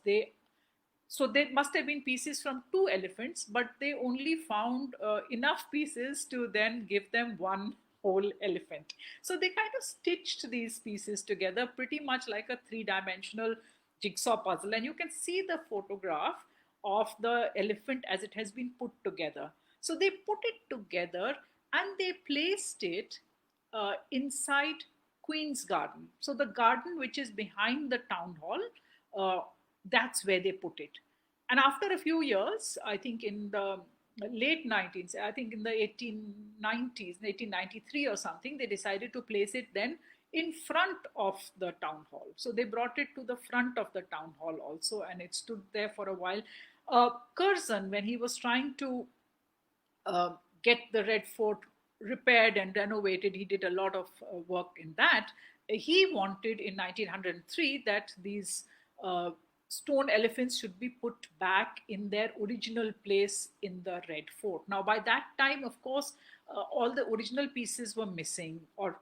A: so there must have been pieces from two elephants, but they only found enough pieces to then give them one whole elephant. So they kind of stitched these pieces together pretty much like a three-dimensional jigsaw puzzle. And you can see the photograph of the elephant as it has been put together. So they put it together and they placed it inside Queen's Garden. So the garden which is behind the town hall, that's where they put it. And after a few years, I think in the late 19th, I think in the 1890s, 1893 or something, they decided to place it then in front of the town hall. So they brought it to the front of the town hall also, and it stood there for a while. Curzon, when he was trying to get the Red Fort repaired and renovated, he did a lot of work in that. He wanted in 1903 that these stone elephants should be put back in their original place in the Red Fort. Now, by that time, of course, all the original pieces were missing, or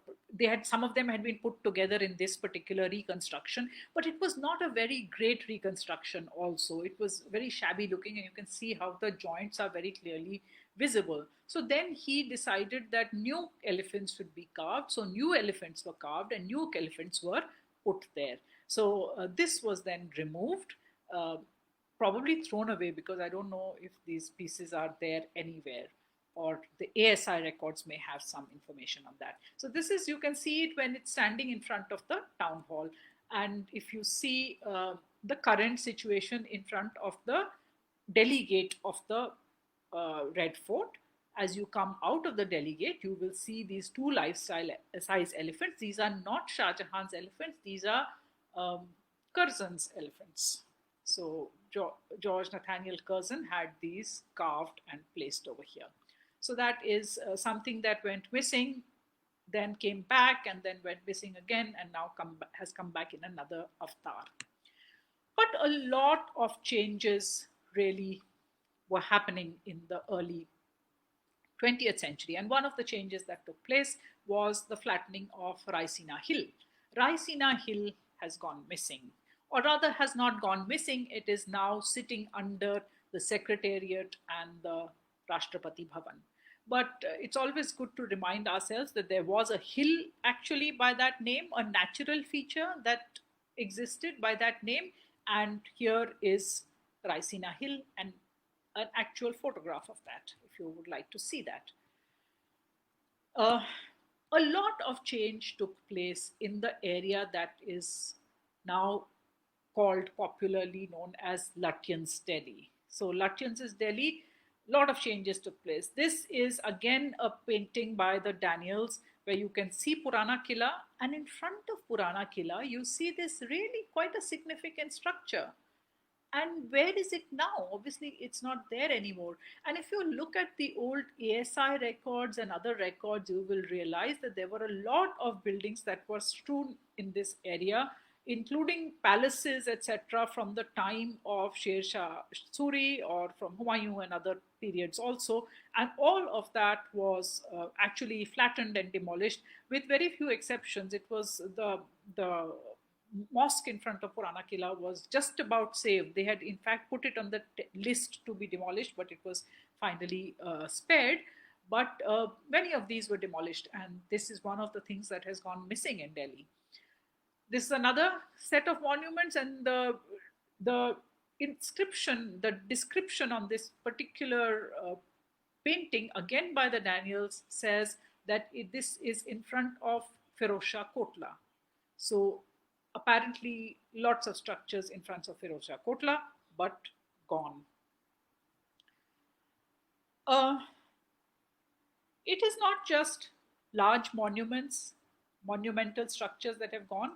A: some of them had been put together in this particular reconstruction, but it was not a very great reconstruction also. It was very shabby looking, and you can see how the joints are very clearly visible. So then he decided that new elephants should be carved. So new elephants were carved and new elephants were put there. So this was then removed, probably thrown away, because I don't know if these pieces are there anywhere, or the ASI records may have some information on that. So this is, you can see it when it's standing in front of the town hall. And if you see the current situation in front of the Delhi gate of the Red Fort, as you come out of the Delhi gate, you will see these two life-size elephants. These are not Shah Jahan's elephants, these are Curzon's elephants. So George Nathaniel Curzon had these carved and placed over here. So that is something that went missing then came back and then went missing again, and now has come back in another avatar. But a lot of changes really were happening in the early 20th century. And one of the changes that took place was the flattening of Raisina Hill. Raisina Hill has gone missing, or rather, has not gone missing. It is now sitting under the Secretariat and the Rashtrapati Bhavan. But it's always good to remind ourselves that there was a hill actually by that name, a natural feature that existed by that name. And here is Raisina Hill and an actual photograph of that, if you would like to see that. Uh, a lot of change took place in the area that is now called popularly known as Lutyens Delhi. So Lutyens is Delhi. A lot of changes took place. This is again a painting by the Daniels where you can see Purana Killa, and in front of Purana Killa you see this really quite a significant structure. And where is it now? Obviously, it's not there anymore. And if you look at the old ASI records and other records, you will realize that there were a lot of buildings that were strewn in this area, including palaces, etc., from the time of Sher Shah Suri or from Humayun and other periods also. And all of that was actually flattened and demolished, with very few exceptions. It was the mosque in front of Purana Killa was just about saved. They had, in fact, put it on the list to be demolished, but it was finally spared. But many of these were demolished, and this is one of the things that has gone missing in Delhi. This is another set of monuments, and the inscription, the description on this particular painting, again by the Daniels, says that this is in front of Firozshah Kotla. So apparently lots of structures in front of Firozshah Kotla, but gone. It is not just large monuments, monumental structures that have gone.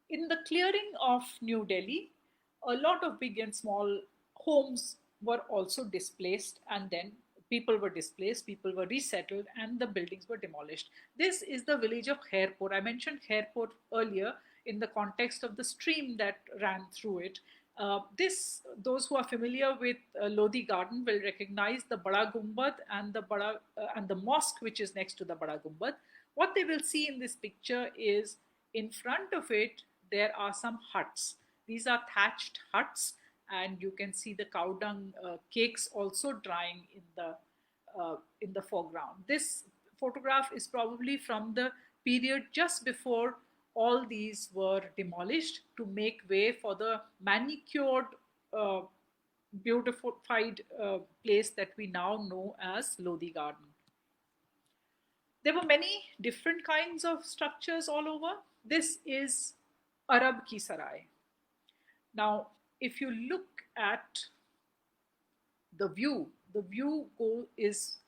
A: In the clearing of New Delhi, a lot of big and small homes were also displaced, and then people were displaced, people were resettled, and the buildings were demolished. This is the village of Khairpur. I mentioned Khairpur earlier in the context of the stream that ran through it. Those who are familiar with Lodi Garden will recognize the Bada Gumbad and the mosque which is next to the Bada Gumbad. What they will see in this picture is in front of it there are some huts. These are thatched huts, and you can see the cow dung cakes also drying in the foreground. This photograph is probably from the period just before all these were demolished to make way for the manicured, beautified place that we now know as Lodi Garden. There were many different kinds of structures all over. This is Arab Ki Sarai. Now, if you look at the view is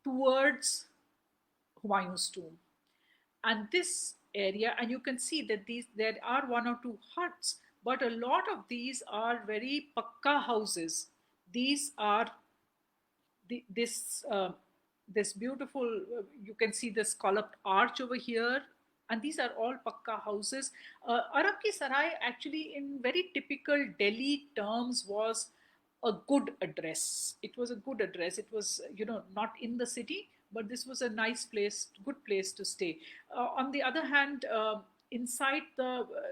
A: towards Humayun's tomb. And this area, and you can see that there are one or two huts, but a lot of these are very pakka houses. These are this beautiful, you can see this scalloped arch over here, and these are all pakka houses. Arab Ki Sarai actually, in very typical Delhi terms, was a good address. It was a good address. It was, not in the city, but this was a nice place, good place to stay. On the other hand, inside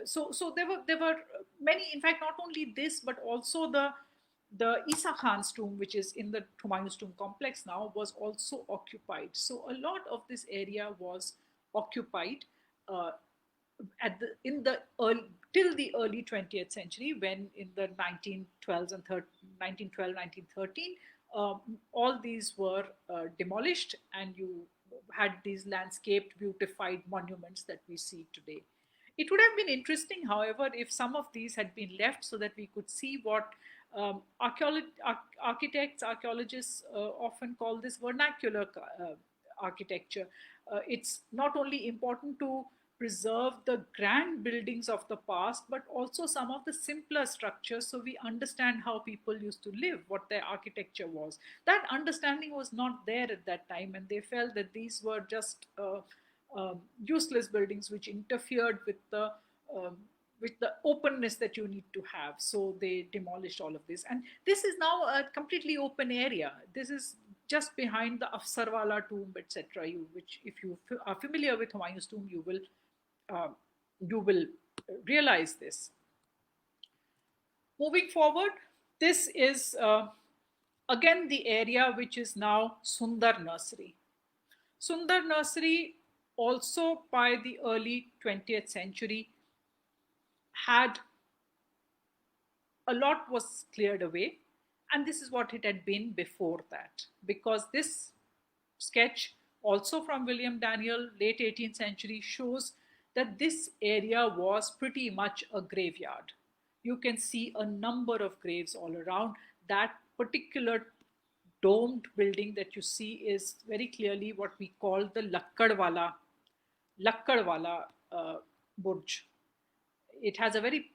A: so there were many. In fact, not only this, but also the Isa Khan's tomb, which is in the Humayun's tomb complex now, was also occupied. So a lot of this area was occupied till the early 20th century, when in the 1912s and 1912, 1913, all these were demolished, and you had these landscaped, beautified monuments that we see today. It would have been interesting, however, if some of these had been left so that we could see what archaeologists often call this vernacular architecture. It's not only important to preserve the grand buildings of the past, but also some of the simpler structures, so we understand how people used to live, what their architecture was. That understanding was not there at that time, and they felt that these were just useless buildings which interfered um, with the openness that you need to have. So they demolished all of this, and this is now a completely open area. This is just behind the Afsarwala tomb, etc. Which, if you are familiar with Humayun's tomb, uh, you will realize this. Moving forward, this is again the area which is now Sundar Nursery. Sundar Nursery, also by the early 20th century, had a lot was cleared away, and this is what it had been before that, because this sketch, also from William Daniel, late 18th century, shows that this area was pretty much a graveyard. You can see a number of graves all around. That particular domed building that you see is very clearly what we call the Lakkadwala Burj. It has a very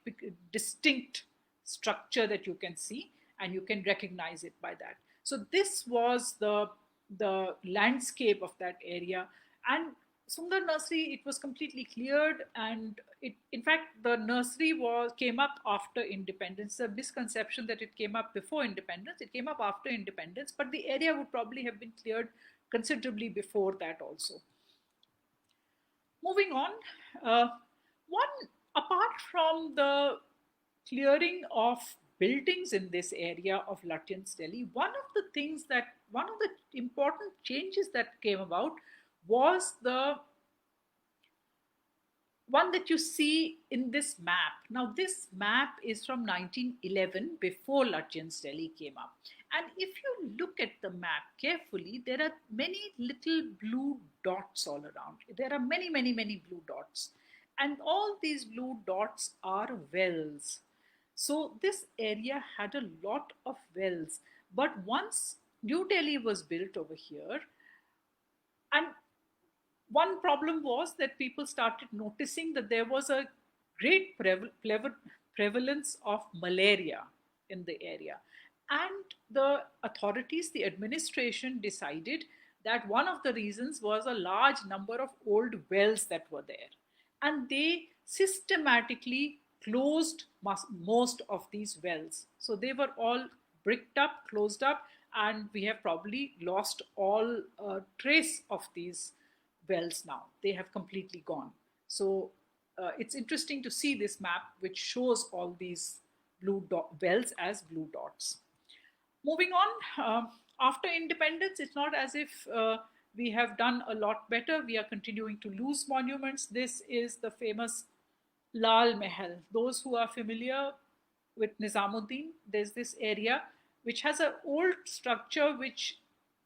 A: distinct structure that you can see, and you can recognize it by that. So this was the landscape of that area. And Sundar Nursery, it was completely cleared, and in fact, the nursery came up after independence. A misconception that it came up before independence. It came up after independence, but the area would probably have been cleared considerably before that also. Moving on, one apart from the clearing of buildings in this area of Lutyens Delhi, one of the important changes that came about was the one that you see in this map. Now, this map is from 1911, before Lutyens Delhi came up. And if you look at the map carefully, there are many little blue dots all around. There are many, many, many blue dots. And all these blue dots are wells. So this area had a lot of wells. But once New Delhi was built over here, and one problem was that people started noticing that there was a great prevalence of malaria in the area. And the authorities, the administration, decided that one of the reasons was a large number of old wells that were there. And they systematically closed most of these wells. So they were all bricked up, closed up, and we have probably lost all trace of these wells now. They have completely gone. So it's interesting to see this map, which shows all these wells as blue dots. Moving on, after independence, it's not as if we have done a lot better. We are continuing to lose monuments. This is the famous Lal Mahal. Those who are familiar with Nizamuddin, there's this area which has an old structure which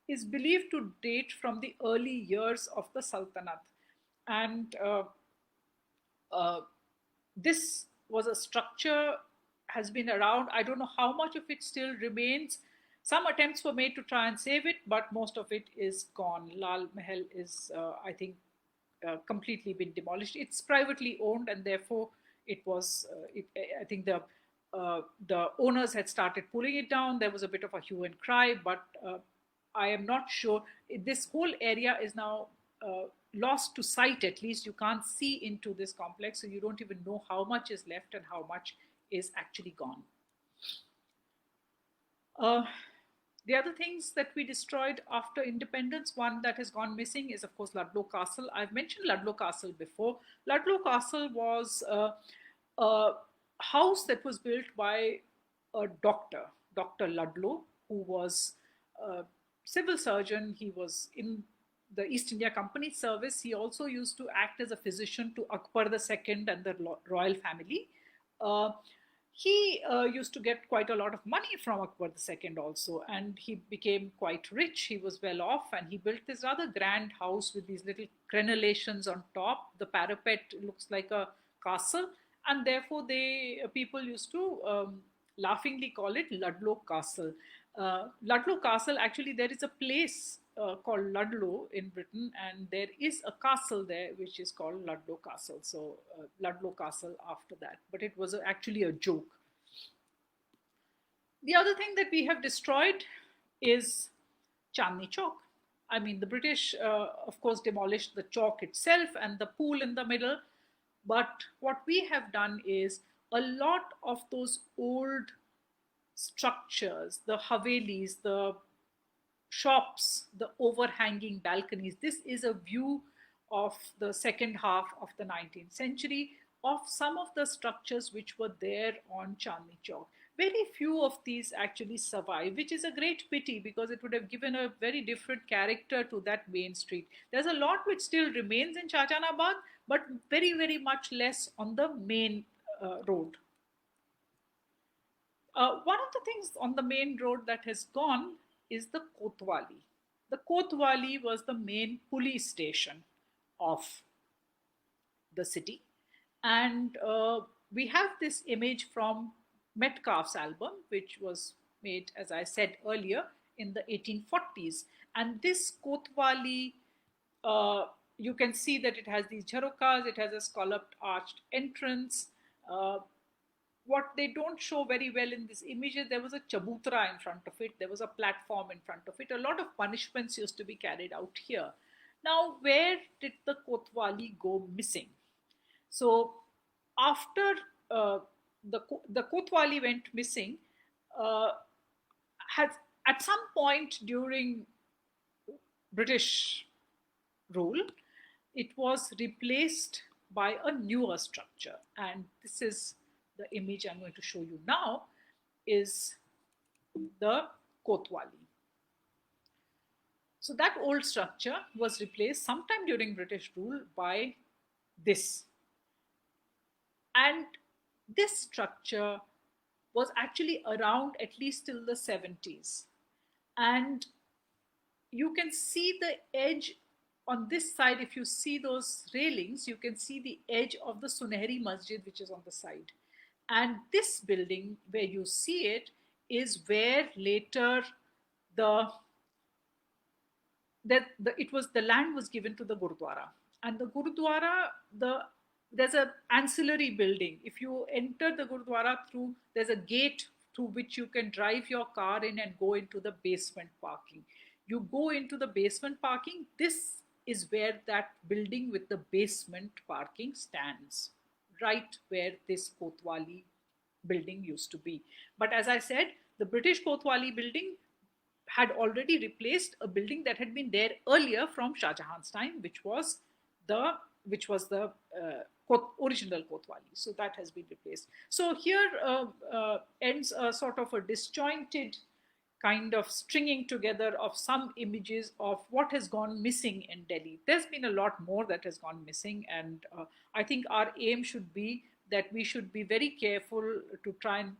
A: is believed to date from the early years of the Sultanate. And this was a structure, has been around. I don't know how much of it still remains. Some attempts were made to try and save it, but most of it is gone. Lal Mahal is, I think, completely been demolished. It's privately owned, and therefore it was. I think the owners had started pulling it down. There was a bit of a hue and cry, but I am not sure. This whole area is now lost to sight. At least you can't see into this complex, so you don't even know how much is left and how much is actually gone. The other things that we destroyed after independence, one that has gone missing is, of course, Ludlow Castle. I've mentioned Ludlow Castle before. Ludlow Castle was a house that was built by a doctor, Dr. Ludlow, who was a civil surgeon. He was in the East India Company service. He also used to act as a physician to Akbar II and the royal family. He used to get quite a lot of money from Akbar II also, and he became quite rich. He was well off, and he built this rather grand house with these little crenellations on top. The parapet looks like a castle, and therefore people used to laughingly call it Ludlow Castle. Ludlow Castle, actually, there is a place called Ludlow in Britain, and there is a castle there which is called Ludlow Castle. So Ludlow Castle after that, but it was actually a joke. The other thing that we have destroyed is Chandni Chowk. I mean, the British, of course, demolished the chalk itself and the pool in the middle. But what we have done is a lot of those old structures, the havelis, the shops, the overhanging balconies. This is a view of the second half of the 19th century of some of the structures which were there on Chandni Chowk. Very few of these actually survive, which is a great pity because it would have given a very different character to that main street. There's a lot which still remains in Shahjahanabad, but very, very much less on the main road. One of the things on the main road that has gone is the Kotwali. The Kotwali was the main police station of the city. And we have this image from Metcalfe's album, which was made, as I said earlier, in the 1840s. And this Kotwali, you can see that it has these jharokas, it has a scalloped arched entrance. What they don't show very well in this image is there was a chabutra in front of it, there was a platform in front of it. A lot of punishments used to be carried out here. Now, where did the Kotwali go missing? So, after the Kotwali went missing, uh, has at some point during British rule, it was replaced by a newer structure, and this is the image I'm going to show you now, is the Kotwali. So that old structure was replaced sometime during British rule by this. And this structure was actually around at least till the 70s. And you can see the edge on this side. If you see those railings, you can see the edge of the Sunehri Masjid, which is on the side. And this building, where you see it, is where later the it was the land was given to the Gurudwara. And the Gurudwara, there's an ancillary building. If you enter the Gurudwara through, there's a gate through which you can drive your car in and go into the basement parking. You go into the basement parking. This is where that building with the basement parking stands, right where this Kotwali building used to be. But as I said, the British Kotwali building had already replaced a building that had been there earlier from Shah Jahan's time, which was the original Kotwali. So that has been replaced. So here ends a sort of a disjointed kind of stringing together of some images of what has gone missing in Delhi. There's been a lot more that has gone missing, and I think our aim should be that we should be very careful to try and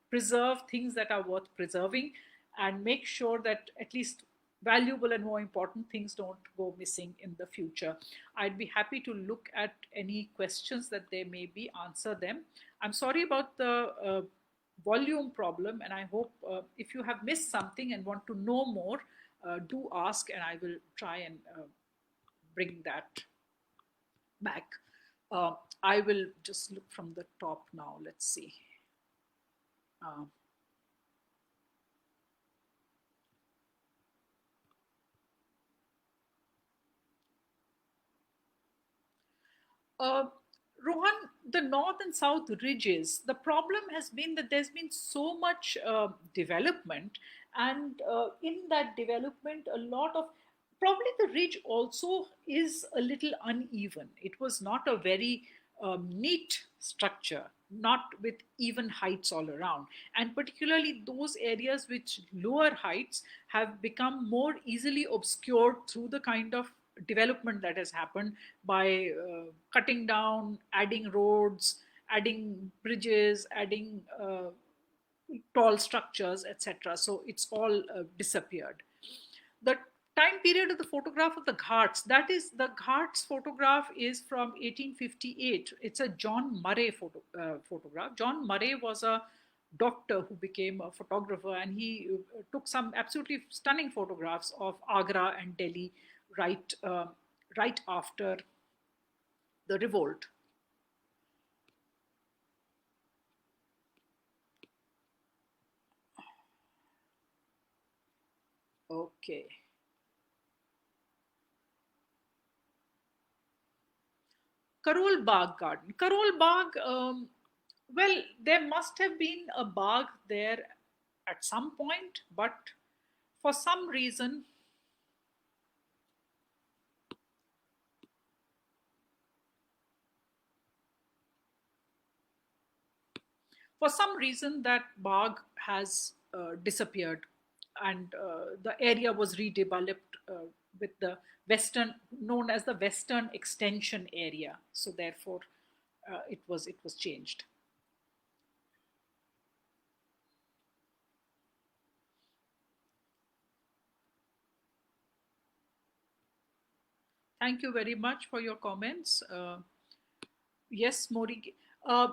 A: preserve things that are worth preserving and make sure that at least valuable and more important things don't go missing in the future. I'd be happy to look at any questions that there may be, answer them. I'm sorry about the volume problem, and I hope if you have missed something and want to know more, do ask, and I will try and bring that back. I will just look from the top now. Let's see. Uh, Uh, Rohan, the north and south ridges, the problem has been that there's been so much development, and in that development, a lot of probably the ridge also is a little uneven. It was not a very neat structure, not with even heights all around. And particularly those areas which lower heights have become more easily obscured through the kind of development that has happened by cutting down, adding roads, adding bridges, adding tall structures, etc. So it's all disappeared. The time period of the photograph of the Ghats, that is, the Ghats photograph is from 1858. It's a John Murray photograph. John Murray was a doctor who became a photographer, and he took some absolutely stunning photographs of Agra and Delhi right right after the revolt. Okay. Karol Bagh Garden. Karol Bagh, well, there must have been a Bagh there at some point, but for some reason, that Bagh has disappeared, and the area was redeveloped with the western, known as the Western Extension area. So therefore, it was changed. Thank you very much for your comments. Yes, Mori. Uh,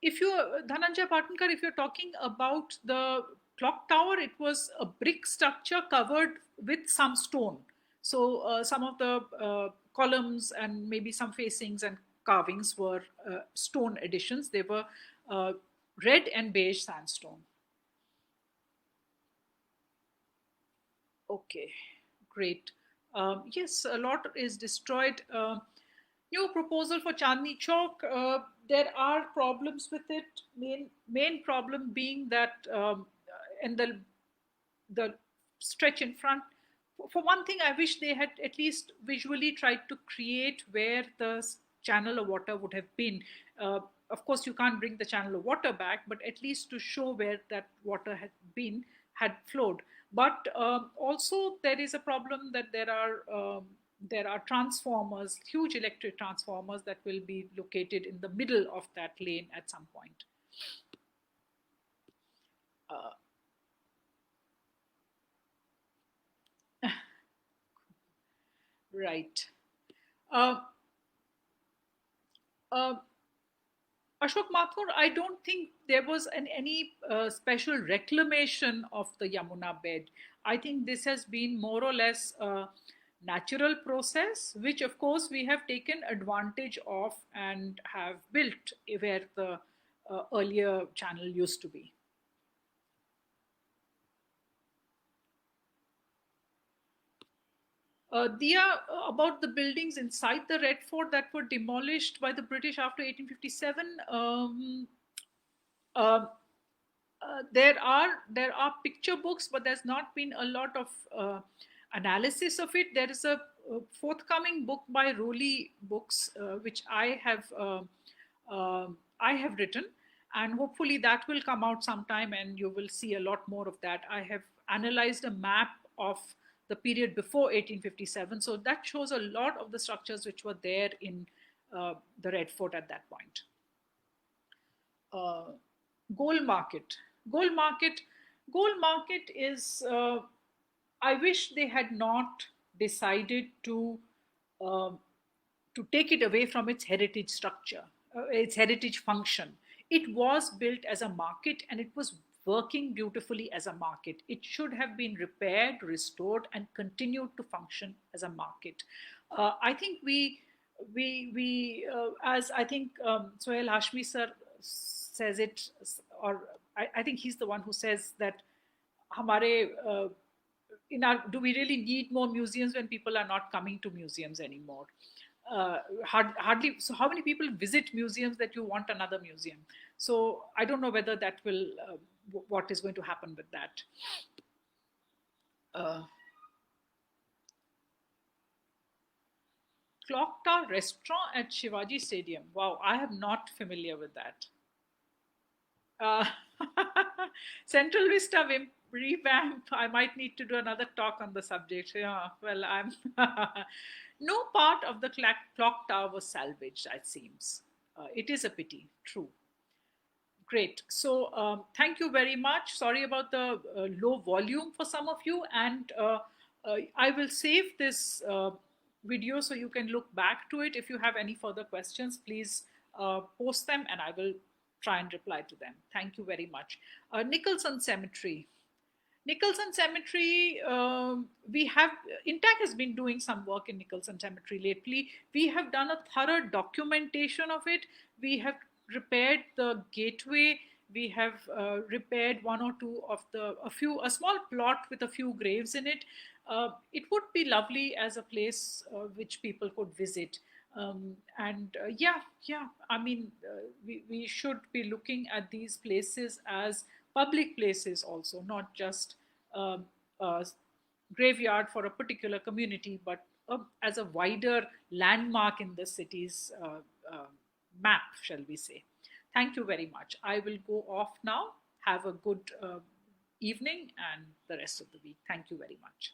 A: if you, Dhananjay Patankar, if you're talking about the clock tower, it was a brick structure covered with some stone. So some of the columns and maybe some facings and carvings were stone additions. They were uh, red and beige sandstone. Okay, great. Yes, a lot is destroyed. New proposal for Chandni Chowk. There are problems with it. Main problem being that in the stretch in front. For one thing, I wish they had at least visually tried to create where the channel of water would have been. Of course, you can't bring the channel of water back, but at least to show where that water had flowed. But also, there is a problem that there are transformers, huge electric transformers that will be located in the middle of that lane at some point. Uh, right. Uh, uh, Ashok Mathur, I don't think there was any special reclamation of the Yamuna bed. I think this has been more or less a natural process, which of course we have taken advantage of and have built where the earlier channel used to be. Dia, about the buildings inside the Red Fort that were demolished by the British after 1857. Uh, there are picture books, but there's not been a lot of analysis of it. There is a forthcoming book by Rowley Books, which I have written, and hopefully that will come out sometime, and you will see a lot more of that. I have analyzed a map of the period before 1857, so that shows a lot of the structures which were there in the Red Fort at that point. uh, Gold market. Gold market. Gold market is. I wish they had not decided um to take it away from its heritage structure, its heritage function. It was built as a market and it was working beautifully as a market. It should have been repaired, restored, and continued to function as a market. I think as I think Sohail Hashmi sir says it, or I think he's the one who says that हमारे do we really need more museums when people are not coming to museums anymore? Hardly. So how many people visit museums that you want another museum? So I don't know whether that will what is going to happen with that. uh, Clock Tower restaurant at Shivaji Stadium. Wow, I am not familiar with that. uh, Central Vista revamp. I might need to do another talk on the subject. Yeah, well, I'm no part of the clock tower was salvaged. It seems it is a pity. True. Great. So thank you very much. Sorry about the low volume for some of you, and I will save this video so you can look back to it. If you have any further questions, please post them, and I will try and reply to them. Thank you very much. Nicholson Cemetery. Nicholson Cemetery, we have, Intac has been doing some work in Nicholson Cemetery lately. We have done a thorough documentation of it. We have repaired the gateway. We have repaired one or two of a small plot with a few graves in it. It would be lovely as a place which people could visit. Yeah, I mean, we should be looking at these places as public places also, not just um, a graveyard for a particular community, but as a wider landmark in the city's map, shall we say. Thank you very much. I will go off now. Have a good evening and the rest of the week. Thank you very much.